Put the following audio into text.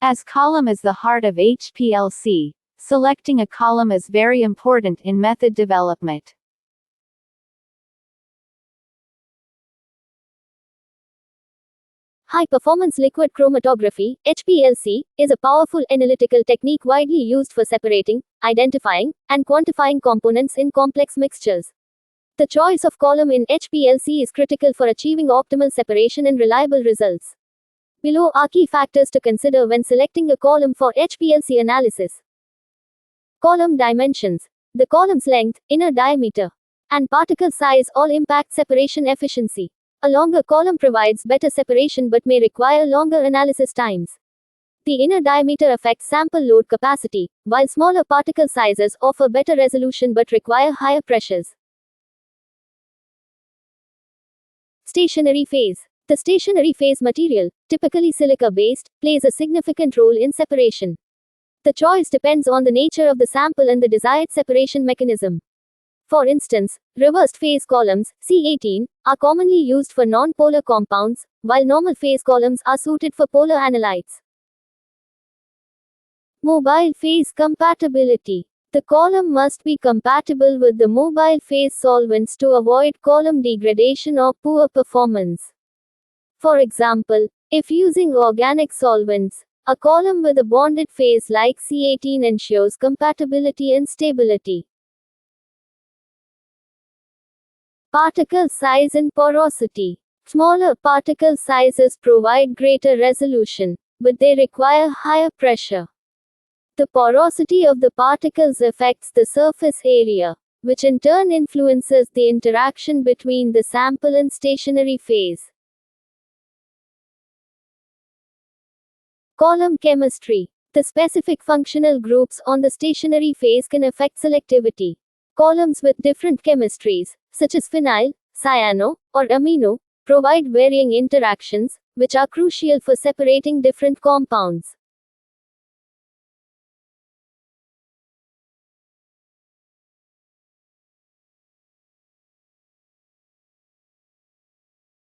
As column is the heart of HPLC, selecting a column is very important in method development. High-performance liquid chromatography (HPLC) is a powerful analytical technique widely used for separating, identifying, and quantifying components in complex mixtures. The choice of column in HPLC is critical for achieving optimal separation and reliable results. Below are key factors to consider when selecting a column for HPLC analysis. Column dimensions. The column's length, inner diameter, and particle size all impact separation efficiency. A longer column provides better separation but may require longer analysis times. The inner diameter affects sample load capacity, while smaller particle sizes offer better resolution but require higher pressures. Stationary phase. The stationary phase material, typically silica-based, plays a significant role in separation. The choice depends on the nature of the sample and the desired separation mechanism. For instance, reversed phase columns, C18, are commonly used for non-polar compounds, while normal phase columns are suited for polar analytes. Mobile phase compatibility. The column must be compatible with the mobile phase solvents to avoid column degradation or poor performance. For example, if using organic solvents, a column with a bonded phase like C18 ensures compatibility and stability. Particle size and porosity. Smaller particle sizes provide greater resolution, but they require higher pressure. The porosity of the particles affects the surface area, which in turn influences the interaction between the sample and stationary phase. Column chemistry. The specific functional groups on the stationary phase can affect selectivity. Columns with different chemistries, such as phenyl, cyano, or amino, provide varying interactions, which are crucial for separating different compounds.